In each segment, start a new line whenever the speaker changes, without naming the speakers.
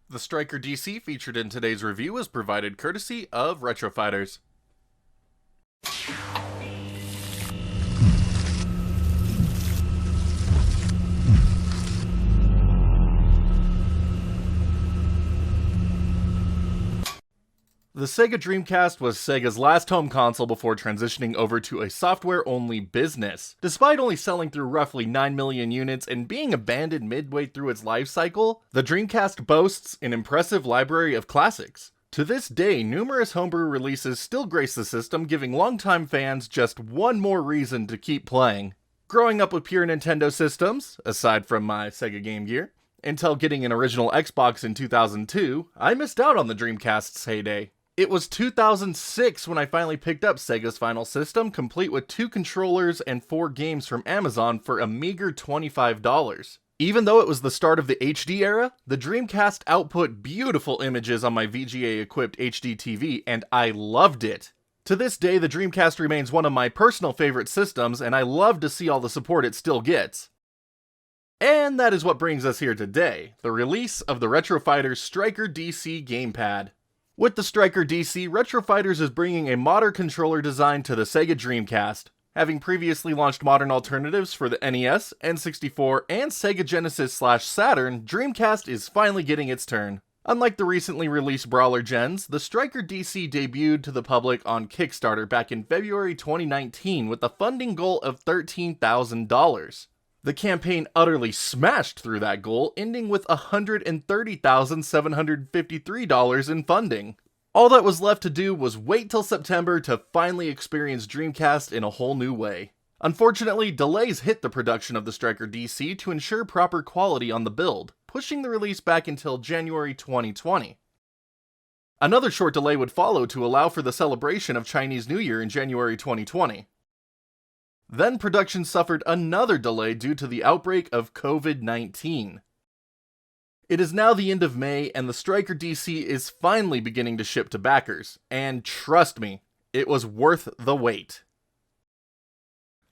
The StrikerDC featured in today's review is provided courtesy of RetroFighters. The Sega Dreamcast was Sega's last home console before transitioning over to a software-only business. Despite only selling through roughly 9 million units and being abandoned midway through its life cycle, the Dreamcast boasts an impressive library of classics. To this day, numerous homebrew releases still grace the system, giving longtime fans just one more reason to keep playing. Growing up with pure Nintendo systems, aside from my Sega Game Gear, until getting an original Xbox in 2002, I missed out on the Dreamcast's heyday. It was 2006 when I finally picked up Sega's final system, complete with 2 controllers and 4 games from Amazon for a meager $25. Even though it was the start of the HD era, the Dreamcast output beautiful images on my VGA-equipped HD TV, and I loved it. To this day, the Dreamcast remains one of my personal favorite systems, and I love to see all the support it still gets. And that is what brings us here today, the release of the RetroFighters StrikerDC gamepad. With the StrikerDC, RetroFighters is bringing a modern controller design to the Sega Dreamcast. Having previously launched modern alternatives for the NES, N64, and Sega Genesis/Saturn, Dreamcast is finally getting its turn. Unlike the recently released brawler gens, the StrikerDC debuted to the public on Kickstarter back in February 2019 with a funding goal of $13,000. The campaign utterly smashed through that goal, ending with $130,753 in funding. All that was left to do was wait till September to finally experience Dreamcast in a whole new way. Unfortunately, delays hit the production of the StrikerDC to ensure proper quality on the build, pushing the release back until January 2020. Another short delay would follow to allow for the celebration of Chinese New Year in January 2020. Then production suffered another delay due to the outbreak of COVID-19. It is now the end of May, and the StrikerDC is finally beginning to ship to backers, and trust me, it was worth the wait.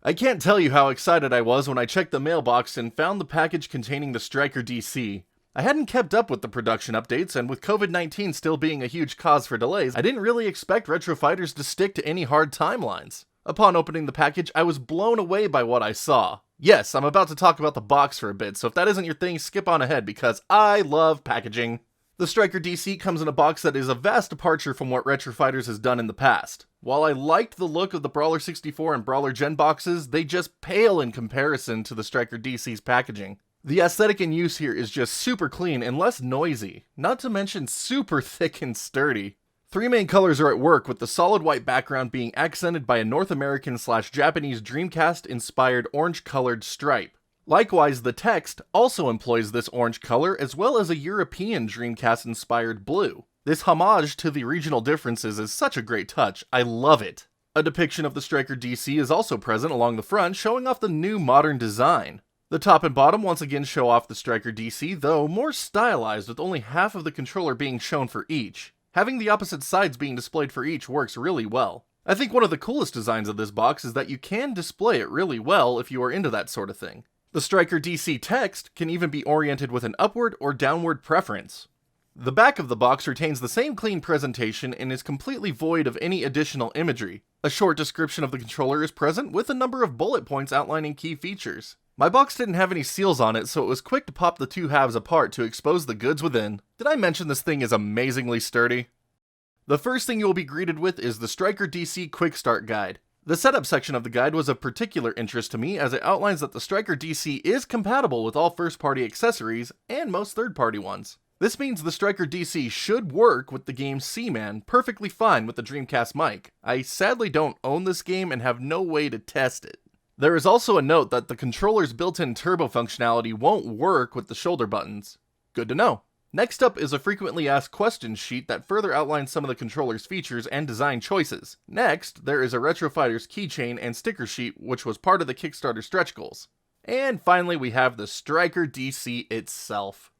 I can't tell you how excited I was when I checked the mailbox and found the package containing the StrikerDC. I hadn't kept up with the production updates, and with COVID-19 still being a huge cause for delays, I didn't really expect RetroFighters to stick to any hard timelines. Upon opening the package, I was blown away by what I saw. Yes, I'm about to talk about the box for a bit, so if that isn't your thing, skip on ahead because I love packaging. The StrikerDC comes in a box that is a vast departure from what RetroFighters has done in the past. While I liked the look of the Brawler 64 and Brawler Gen boxes, they just pale in comparison to the StrikerDC's packaging. The aesthetic in use here is just super clean and less noisy, not to mention super thick and sturdy. 3 main colors are at work, with the solid white background being accented by a North American/Japanese Dreamcast-inspired orange-colored stripe. Likewise, the text also employs this orange color as well as a European Dreamcast-inspired blue. This homage to the regional differences is such a great touch, I love it. A depiction of the StrikerDC is also present along the front, showing off the new modern design. The top and bottom once again show off the StrikerDC, though more stylized, with only half of the controller being shown for each. Having the opposite sides being displayed for each works really well. I think one of the coolest designs of this box is that you can display it really well if you are into that sort of thing. The StrikerDC text can even be oriented with an upward or downward preference. The back of the box retains the same clean presentation and is completely void of any additional imagery. A short description of the controller is present with a number of bullet points outlining key features. My box didn't have any seals on it, so it was quick to pop the 2 halves apart to expose the goods within. Did I mention this thing is amazingly sturdy? The first thing you will be greeted with is the StrikerDC Quick Start Guide. The setup section of the guide was of particular interest to me as it outlines that the StrikerDC is compatible with all first-party accessories and most third-party ones. This means the StrikerDC should work with the game Seaman perfectly fine with the Dreamcast mic. I sadly don't own this game and have no way to test it. There is also a note that the controller's built-in turbo functionality won't work with the shoulder buttons. Good to know. Next up is a frequently asked questions sheet that further outlines some of the controller's features and design choices. Next, there is a RetroFighters keychain and sticker sheet which was part of the Kickstarter stretch goals. And finally we have the StrikerDC itself.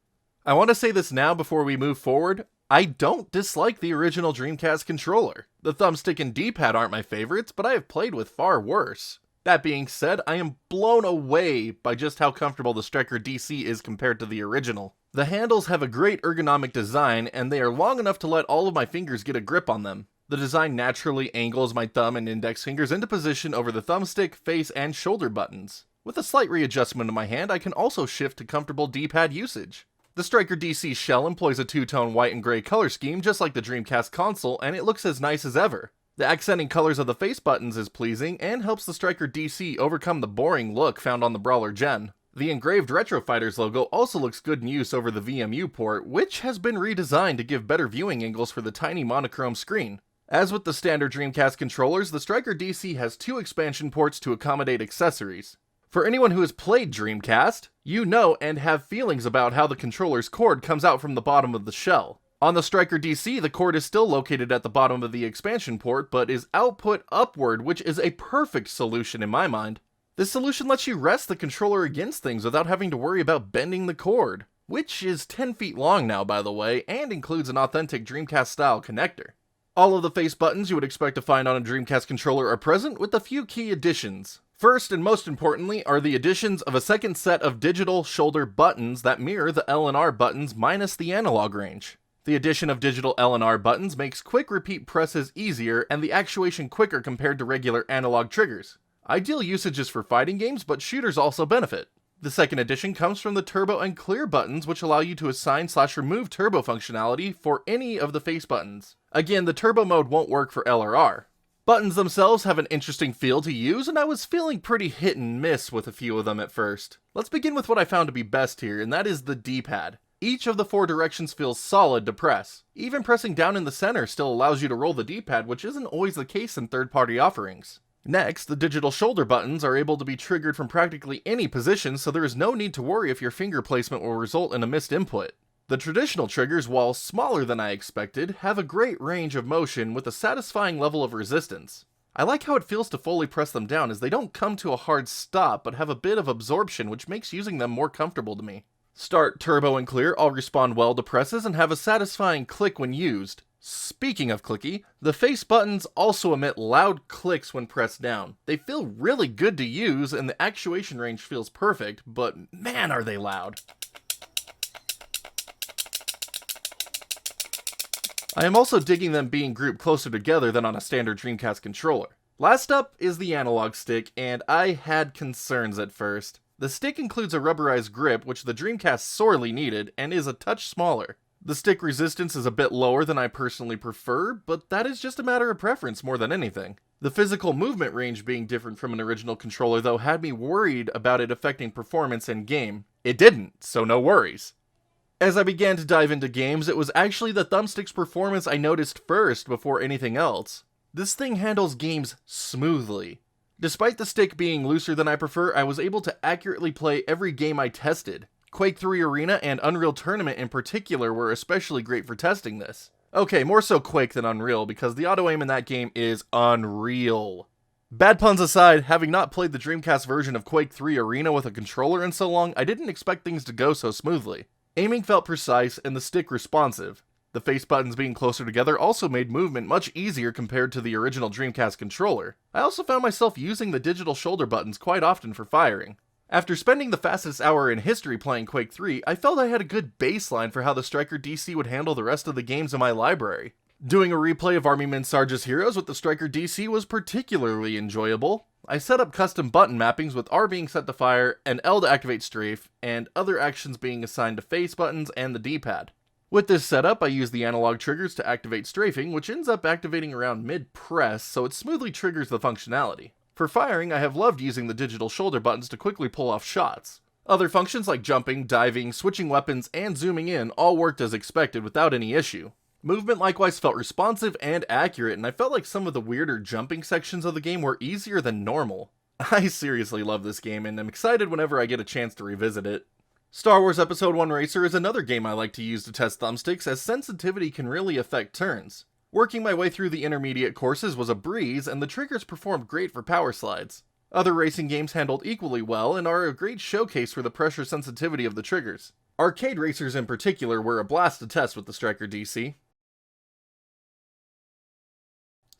I want to say this now before we move forward, I don't dislike the original Dreamcast controller. The thumbstick and D-pad aren't my favorites, but I have played with far worse. That being said, I am blown away by just how comfortable the StrikerDC is compared to the original. The handles have a great ergonomic design, and they are long enough to let all of my fingers get a grip on them. The design naturally angles my thumb and index fingers into position over the thumbstick, face, and shoulder buttons. With a slight readjustment of my hand, I can also shift to comfortable D-pad usage. The StrikerDC shell employs a two-tone white and gray color scheme just like the Dreamcast console, and it looks as nice as ever. The accenting colors of the face buttons is pleasing and helps the StrikerDC overcome the boring look found on the Brawler Gen. The engraved RetroFighters logo also looks good in use over the VMU port, which has been redesigned to give better viewing angles for the tiny monochrome screen. As with the standard Dreamcast controllers, the StrikerDC has two expansion ports to accommodate accessories. For anyone who has played Dreamcast, you know and have feelings about how the controller's cord comes out from the bottom of the shell. On the StrikerDC, the cord is still located at the bottom of the expansion port, but is output upward, which is a perfect solution in my mind. This solution lets you rest the controller against things without having to worry about bending the cord, which is 10 feet long now, by the way, and includes an authentic Dreamcast-style connector. All of the face buttons you would expect to find on a Dreamcast controller are present, with a few key additions. First and most importantly are the additions of a second set of digital shoulder buttons that mirror the L and R buttons minus the analog range. The addition of digital L and R buttons makes quick repeat presses easier and the actuation quicker compared to regular analog triggers. Ideal usage is for fighting games, but shooters also benefit. The second addition comes from the turbo and clear buttons, which allow you to assign/remove turbo functionality for any of the face buttons. Again, the turbo mode won't work for L or R. Buttons themselves have an interesting feel to use, and I was feeling pretty hit and miss with a few of them at first. Let's begin with what I found to be best here, and that is the D-pad. Each of the four directions feels solid to press. Even pressing down in the center still allows you to roll the D-pad, which isn't always the case in third-party offerings. Next, the digital shoulder buttons are able to be triggered from practically any position, so there is no need to worry if your finger placement will result in a missed input. The traditional triggers, while smaller than I expected, have a great range of motion with a satisfying level of resistance. I like how it feels to fully press them down, as they don't come to a hard stop but have a bit of absorption, which makes using them more comfortable to me. Start, turbo, and clear all respond well to presses and have a satisfying click when used. Speaking of clicky, the face buttons also emit loud clicks when pressed down. They feel really good to use and the actuation range feels perfect, but man are they loud. I am also digging them being grouped closer together than on a standard Dreamcast controller. Last up is the analog stick, and I had concerns at first. The stick includes a rubberized grip, which the Dreamcast sorely needed, and is a touch smaller. The stick resistance is a bit lower than I personally prefer, but that is just a matter of preference more than anything. The physical movement range being different from an original controller though had me worried about it affecting performance in game. It didn't, so no worries. As I began to dive into games, it was actually the Thumbsticks performance I noticed first before anything else. This thing handles games smoothly. Despite the stick being looser than I prefer, I was able to accurately play every game I tested. Quake 3 Arena and Unreal Tournament in particular were especially great for testing this. Okay, more so Quake than Unreal, because the auto-aim in that game is unreal. Bad puns aside, having not played the Dreamcast version of Quake 3 Arena with a controller in so long, I didn't expect things to go so smoothly. Aiming felt precise and the stick responsive. The face buttons being closer together also made movement much easier compared to the original Dreamcast controller. I also found myself using the digital shoulder buttons quite often for firing. After spending the fastest hour in history playing Quake 3, I felt I had a good baseline for how the StrikerDC would handle the rest of the games in my library. Doing a replay of Army Men Sarge's Heroes with the StrikerDC was particularly enjoyable. I set up custom button mappings with R being set to fire, and L to activate strafe, and other actions being assigned to face buttons and the D-pad. With this setup, I use the analog triggers to activate strafing, which ends up activating around mid-press, so it smoothly triggers the functionality. For firing, I have loved using the digital shoulder buttons to quickly pull off shots. Other functions like jumping, diving, switching weapons, and zooming in all worked as expected without any issue. Movement likewise felt responsive and accurate, and I felt like some of the weirder jumping sections of the game were easier than normal. I seriously love this game, and I'm excited whenever I get a chance to revisit it. Star Wars Episode 1 Racer is another game I like to use to test thumbsticks, as sensitivity can really affect turns. Working my way through the intermediate courses was a breeze, and the triggers performed great for power slides. Other racing games handled equally well, and are a great showcase for the pressure sensitivity of the triggers. Arcade racers in particular were a blast to test with the StrikerDC.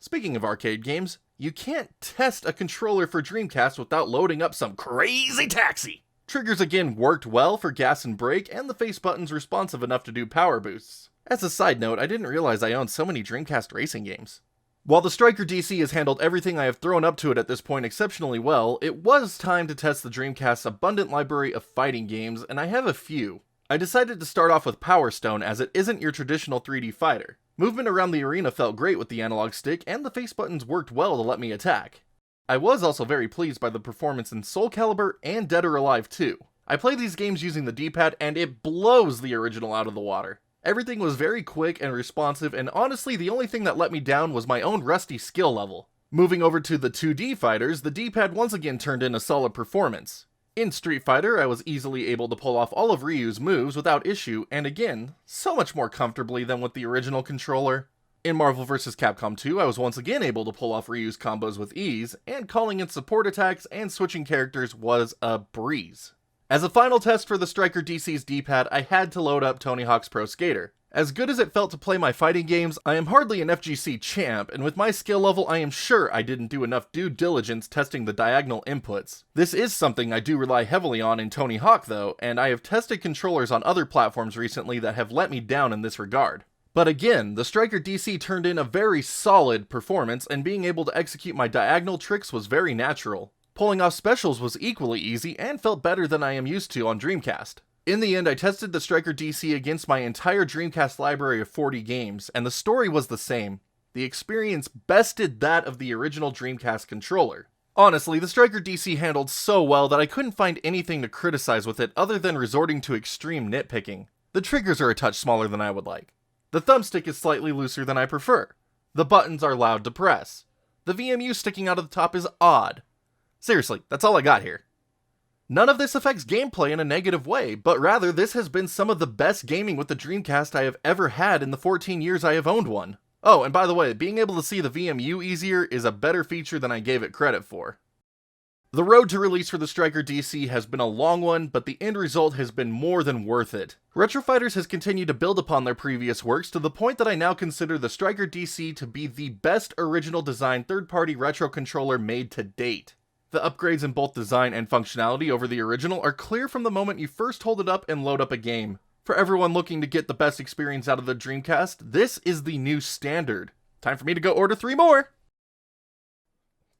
Speaking of arcade games, you can't test a controller for Dreamcast without loading up some crazy taxi! Triggers again worked well for gas and brake, and the face button's responsive enough to do power boosts. As a side note, I didn't realize I owned so many Dreamcast racing games. While the StrikerDC has handled everything I have thrown up to it at this point exceptionally well, it was time to test the Dreamcast's abundant library of fighting games, and I have a few. I decided to start off with Power Stone, as it isn't your traditional 3D fighter. Movement around the arena felt great with the analog stick, and the face buttons worked well to let me attack. I was also very pleased by the performance in Soul Calibur and Dead or Alive 2. I played these games using the D-pad, and it blows the original out of the water. Everything was very quick and responsive, and honestly the only thing that let me down was my own rusty skill level. Moving over to the 2D fighters, the D-pad once again turned in a solid performance. In Street Fighter, I was easily able to pull off all of Ryu's moves without issue, and again, so much more comfortably than with the original controller. In Marvel vs. Capcom 2, I was once again able to pull off Ryu's combos with ease, and calling in support attacks and switching characters was a breeze. As a final test for the StrikerDC's D-pad, I had to load up Tony Hawk's Pro Skater. As good as it felt to play my fighting games, I am hardly an FGC champ, and with my skill level I am sure I didn't do enough due diligence testing the diagonal inputs. This is something I do rely heavily on in Tony Hawk though, and I have tested controllers on other platforms recently that have let me down in this regard. But again, the StrikerDC turned in a very solid performance, and being able to execute my diagonal tricks was very natural. Pulling off specials was equally easy and felt better than I am used to on Dreamcast. In the end, I tested the StrikerDC against my entire Dreamcast library of 40 games, and the story was the same. The experience bested that of the original Dreamcast controller. Honestly, the StrikerDC handled so well that I couldn't find anything to criticize with it other than resorting to extreme nitpicking. The triggers are a touch smaller than I would like. The thumbstick is slightly looser than I prefer. The buttons are loud to press. The VMU sticking out of the top is odd. Seriously, that's all I got here. None of this affects gameplay in a negative way, but rather this has been some of the best gaming with the Dreamcast I have ever had in the 14 years I have owned one. Oh, and by the way, being able to see the VMU easier is a better feature than I gave it credit for. The road to release for the StrikerDC has been a long one, but the end result has been more than worth it. RetroFighters has continued to build upon their previous works to the point that I now consider the StrikerDC to be the best original design third-party retro controller made to date. The upgrades in both design and functionality over the original are clear from the moment you first hold it up and load up a game. For everyone looking to get the best experience out of the Dreamcast, this is the new standard. Time for me to go order 3 more!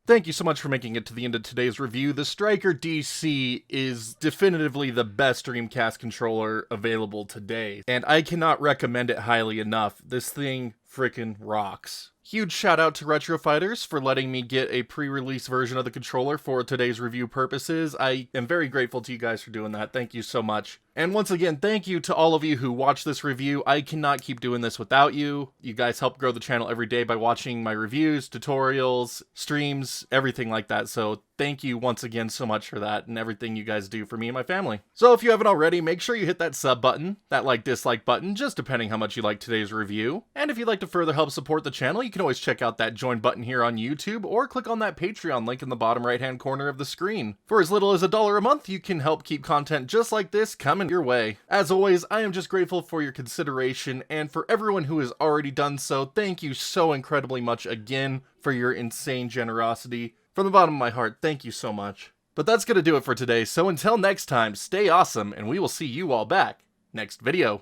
Thank you so much for making it to the end of today's review. The StrikerDC is definitively the best Dreamcast controller available today, and I cannot recommend it highly enough. This thing frickin' rocks. Huge shout out to RetroFighters for letting me get a pre-release version of the controller for today's review purposes. I am very grateful to you guys for doing that. Thank you so much. And once again, thank you to all of you who watch this review. I cannot keep doing this without you. You guys help grow the channel every day by watching my reviews, tutorials, streams, everything like that. So thank you once again so much for that and everything you guys do for me and my family. So if you haven't already, make sure you hit that sub button, that like-dislike button, just depending how much you like today's review. And if you'd like to further help support the channel, you can always check out that join button here on YouTube or click on that Patreon link in the bottom right-hand corner of the screen. For as little as $1 a month, you can help keep content just like this coming your way. As always, I am just grateful for your consideration, and for everyone who has already done so, thank you so incredibly much again for your insane generosity. From the bottom of my heart, thank you so much. But that's gonna do it for today, so until next time, stay awesome, and we will see you all back next video.